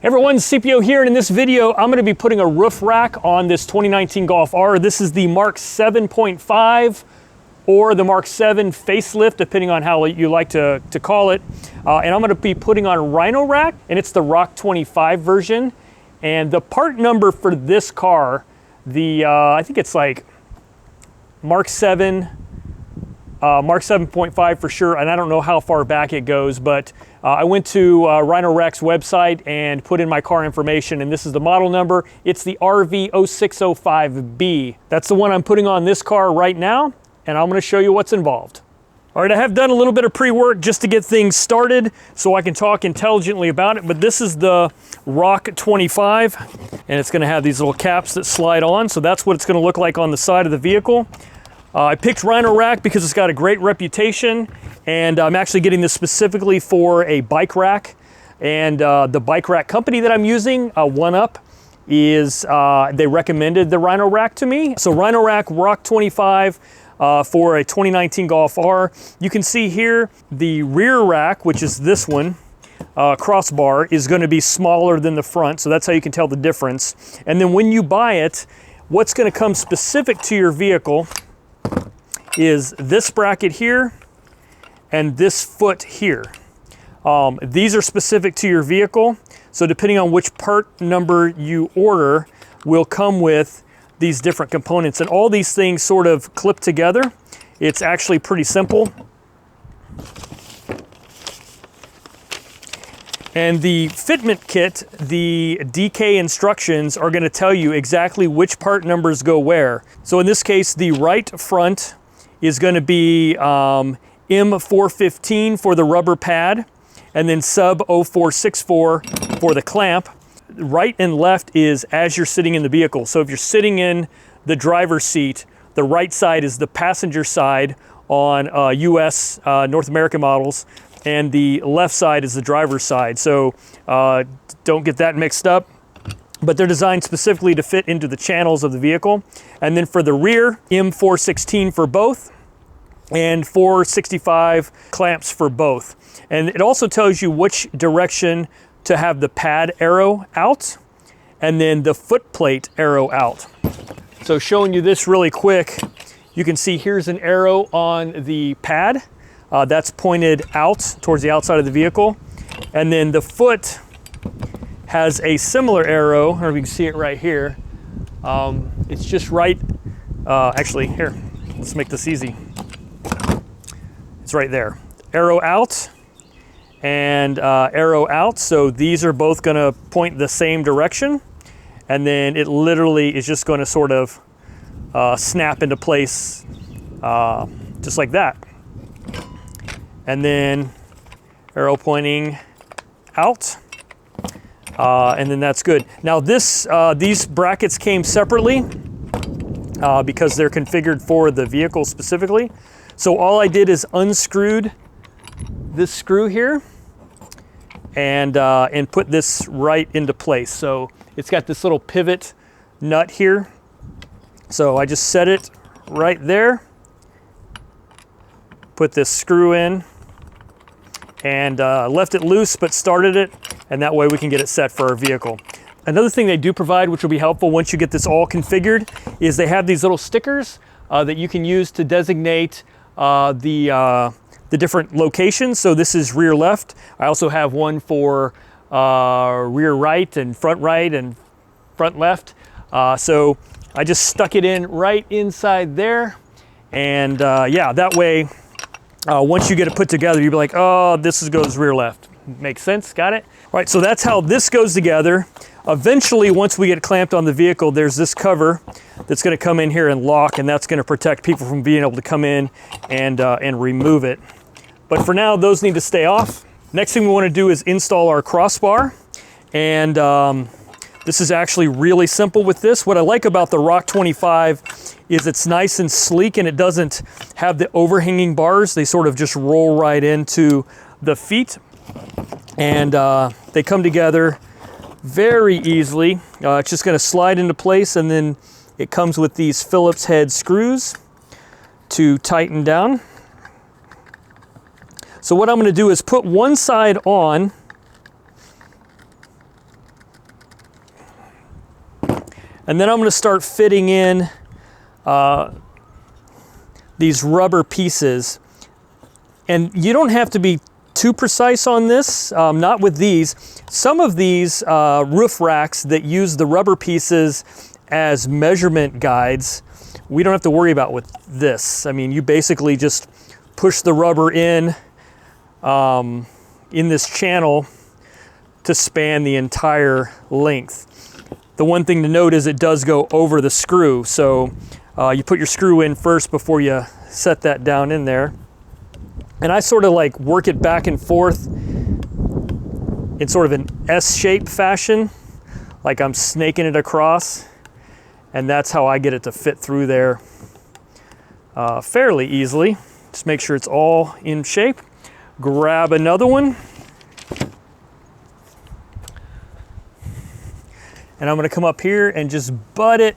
Everyone, CPO here, and in this video I'm going to be putting a roof rack on this 2019 Golf R. This is the Mark 7.5 or the Mark 7 facelift, depending on how you like to call it. And I'm going to be putting on Rhino-Rack, and it's the ROC25 version. And the part number for this car, I think it's like Mark 7, Mark 7.5 for sure, and I don't know how far back it goes, but I went to Rhino-Rack's website and put in my car information, and this is the model number. It's the RV0605B. That's the one I'm putting on this car right now, and I'm going to show you what's involved. All right, I have done a little bit of pre-work just to get things started so I can talk intelligently about it, but this is the ROC25, and it's going to have these little caps that slide on, so that's what it's going to look like on the side of the vehicle. I picked Rhino-Rack because it's got a great reputation, and I'm actually getting this specifically for a bike rack. And the bike rack company that I'm using, One Up, is they recommended the Rhino-Rack to me. So Rhino-Rack ROC25 for a 2019 Golf R. You can see here the rear rack, which is this one, crossbar, is going to be smaller than the front, so that's how you can tell the difference. And then when you buy it, what's going to come specific to your vehicle is this bracket here and this foot here. These are specific to your vehicle, so depending on which part number you order will come with these different components, and all these things sort of clip together. It's actually pretty simple. And the fitment kit, the DK instructions are going to tell you exactly which part numbers go where. So in this case, the right front is going to be M415 for the rubber pad, and then sub 0464 for the clamp. Right and left is as you're sitting in the vehicle. So if you're sitting in the driver's seat, the right side is the passenger side on US North American models, and the left side is the driver's side. So don't get that mixed up. But they're designed specifically to fit into the channels of the vehicle. And then for the rear, M416 for both, and 465 clamps for both. And it also tells you which direction to have the pad arrow out, and then the foot plate arrow out. So showing you this really quick, you can see here's an arrow on the pad. That's pointed out towards the outside of the vehicle. And then the foot has a similar arrow, or we can see it right here. It's just right, actually here, let's make this easy. It's right there. Arrow out and arrow out. So these are both gonna point the same direction. And then it literally is just gonna sort of snap into place just like that. And then arrow pointing out. And then that's good. Now these brackets came separately because they're configured for the vehicle specifically. So all I did is unscrewed this screw here and put this right into place. So it's got this little pivot nut here. So I just set it right there, put this screw in, and left it loose but started it, and that way we can get it set for our vehicle. Another thing they do provide, which will be helpful once you get this all configured, is they have these little stickers that you can use to designate the different locations. So this is rear left. I also have one for rear right and front left. So I just stuck it in right inside there, and yeah, that way once you get it put together, you'll be like, oh, this goes rear left. Makes sense, got it? All right, so that's how this goes together. Eventually, once we get clamped on the vehicle, there's this cover that's gonna come in here and lock, and that's gonna protect people from being able to come in and remove it. But for now, those need to stay off. Next thing we wanna do is install our crossbar. And this is actually really simple with this. What I like about the ROC25 is it's nice and sleek, and it doesn't have the overhanging bars. They sort of just roll right into the feet. And they come together very easily. It's just gonna slide into place, and then it comes with these Phillips head screws to tighten down. So what I'm gonna do is put one side on And then I'm going to start fitting in these rubber pieces. And you don't have to be too precise on this, not with these. Some of these roof racks that use the rubber pieces as measurement guides, we don't have to worry about with this. I mean, you basically just push the rubber in this channel to span the entire length. The one thing to note is it does go over the screw, so you put your screw in first before you set that down in there. And I sort of like work it back and forth in sort of an S-shaped fashion, like I'm snaking it across, and that's how I get it to fit through there fairly easily. Just make sure it's all in shape. Grab another one. And I'm going to come up here and just butt it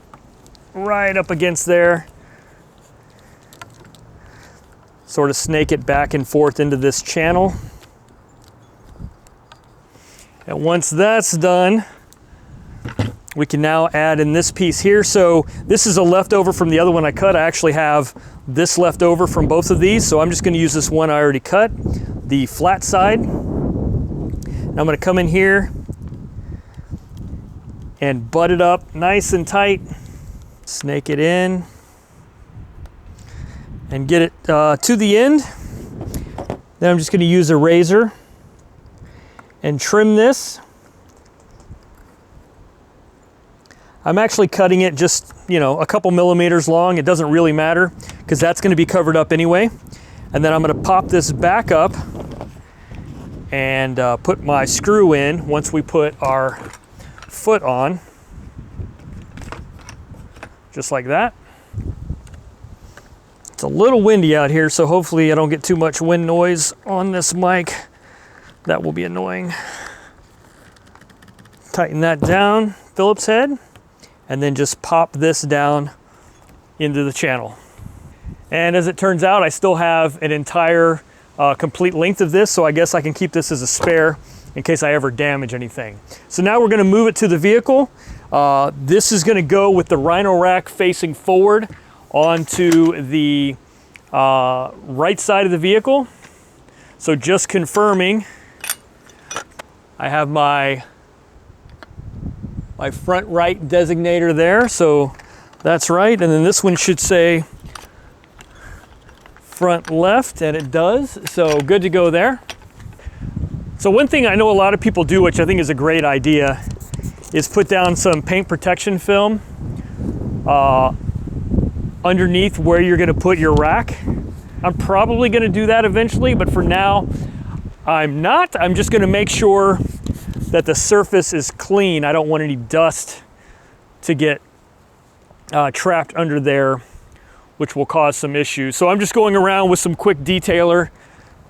right up against there. Sort of snake it back and forth into this channel. And once that's done, we can now add in this piece here. So this is a leftover from the other one I cut. I actually have this left over from both of these. So I'm just going to use this one I already cut, the flat side. And I'm going to come in here and butt it up nice and tight, snake it in, and get it to the end. Then I'm just going to use a razor and trim this. I'm actually cutting it just, you know, a couple millimeters long. It doesn't really matter because that's going to be covered up anyway. And then I'm going to pop this back up and put my screw in once we put our foot on, just like that. It's a little windy out here, so hopefully I don't get too much wind noise on this mic. That will be annoying. Tighten that down, Phillips head, and then just pop this down into the channel. And as it turns out, I still have an entire complete length of this, so I guess I can keep this as a spare in case I ever damage anything. So now we're going to move it to the vehicle. This is going to go with the Rhino-Rack facing forward onto the right side of the vehicle. So just confirming, I have my front right designator there, so that's right. And then this one should say front left, and it does, so good to go there. So one thing I know a lot of people do, which I think is a great idea, is put down some paint protection film underneath where you're going to put your rack. I'm probably going to do that eventually, but for now I'm not. I'm just going to make sure that the surface is clean. I don't want any dust to get trapped under there, which will cause some issues. So I'm just going around with some quick detailer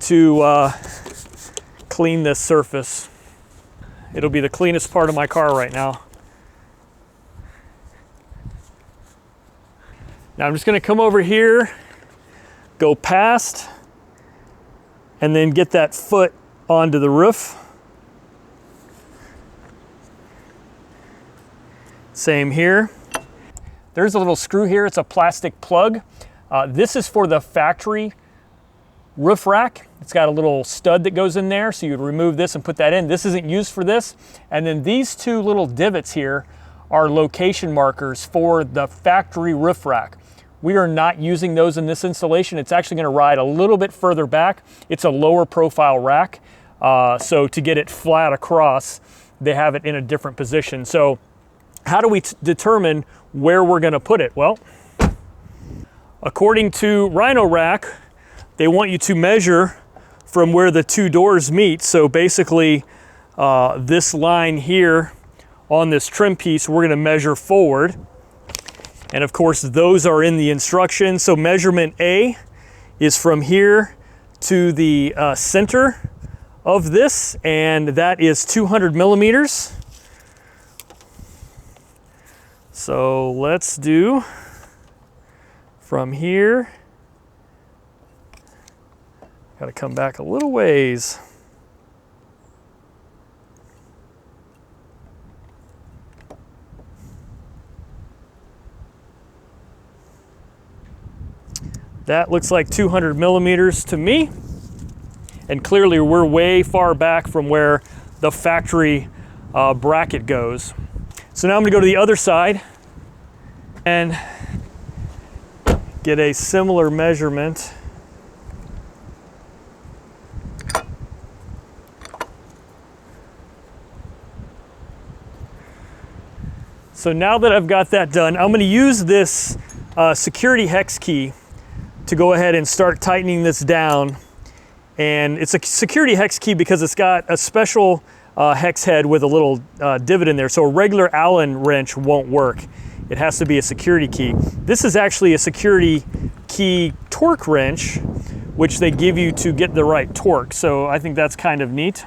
to clean this surface. It'll be the cleanest part of my car right now. Now I'm just going to come over here, go past, and then get that foot onto the roof. Same here. There's a little screw here. It's a plastic plug. This is for the factory roof rack. It's got a little stud that goes in there, so you'd remove this and put that in. This isn't used for this. And then these two little divots here are location markers for the factory roof rack. We are not using those in this installation. It's actually going to ride a little bit further back. It's a lower profile rack, so to get it flat across, they have it in a different position. So how do we determine where we're going to put it? Well, according to Rhino-Rack, they want you to measure from where the two doors meet. So basically, this line here on this trim piece, we're going to measure forward. And of course, those are in the instructions. So measurement A is from here to the center of this, and that is 200 millimeters. So let's do from here. Got to come back a little ways. That looks like 200 millimeters to me. And clearly we're way far back from where the factory bracket goes. So now I'm gonna go to the other side and get a similar measurement. So now that I've got that done, I'm gonna use this security hex key to go ahead and start tightening this down. And it's a security hex key because it's got a special hex head with a little divot in there. So a regular Allen wrench won't work. It has to be a security key. This is actually a security key torque wrench, which they give you to get the right torque. So I think that's kind of neat.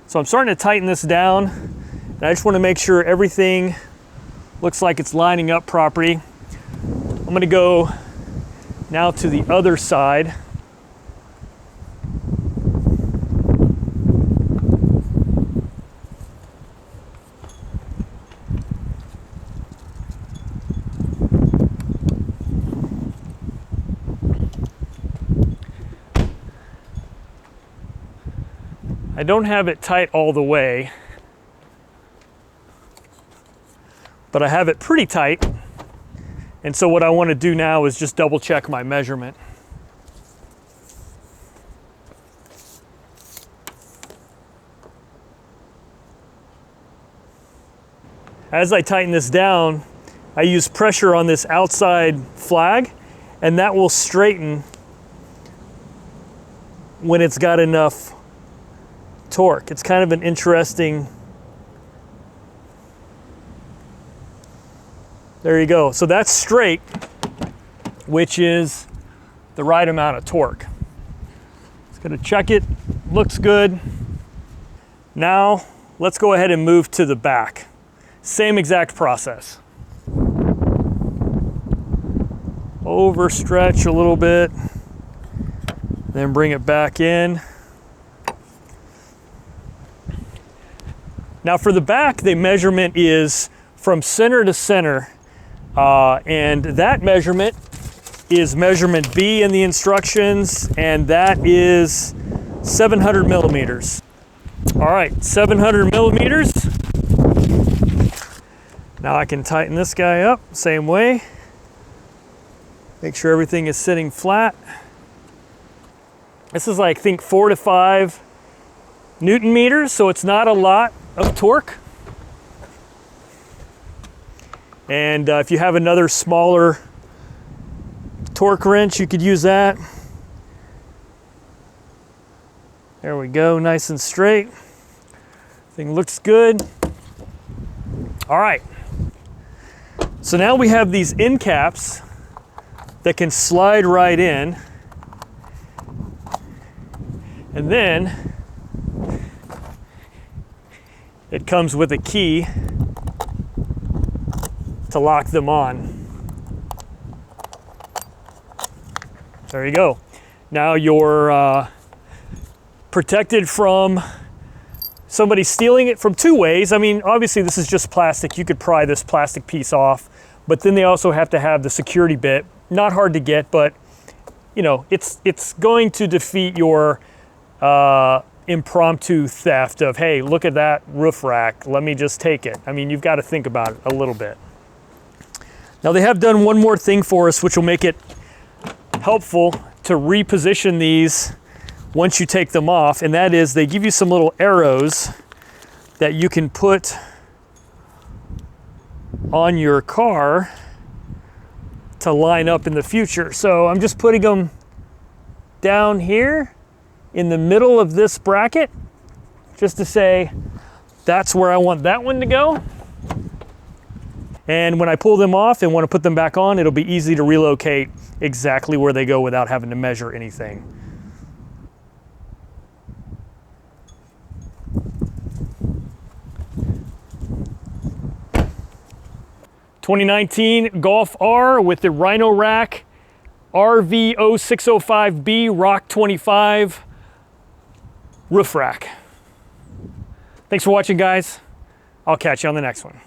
So I'm starting to tighten this down. And I just want to make sure everything looks like it's lining up properly. I'm going to go now to the other side. I don't have it tight all the way, but I have it pretty tight. And so what I want to do now is just double check my measurement. As I tighten this down, I use pressure on this outside flag, and that will straighten when it's got enough torque. It's kind of an interesting. There you go. So that's straight, which is the right amount of torque. Just gonna check it, looks good. Now, let's go ahead and move to the back. Same exact process. Overstretch a little bit, then bring it back in. Now for the back, the measurement is from center to center, and that measurement is measurement B in the instructions, and that is 700 millimeters. All right, 700 millimeters. Now I can tighten this guy up, same way. Make sure everything is sitting flat. This is like, I think 4 to 5 Newton meters, so it's not a lot of torque. And if you have another smaller torque wrench, you could use that. There we go, nice and straight. Thing looks good. All right. So now we have these end caps that can slide right in. And then it comes with a key to lock them on. There you go. Now you're protected from somebody stealing it from two ways. I mean, obviously this is just plastic. You could pry this plastic piece off, but then they also have to have the security bit. Not hard to get, but you know, it's going to defeat your impromptu theft of, hey, look at that roof rack, let me just take it. I mean, you've got to think about it a little bit. Now they have done one more thing for us, which will make it helpful to reposition these once you take them off, and that is they give you some little arrows that you can put on your car to line up in the future. So I'm just putting them down here in the middle of this bracket, just to say that's where I want that one to go. And when I pull them off and want to put them back on, it'll be easy to relocate exactly where they go without having to measure anything. '2019 Golf R with the Rhino-Rack RV0605B ROC25 roof rack. Thanks for watching, guys. I'll catch you on the next one.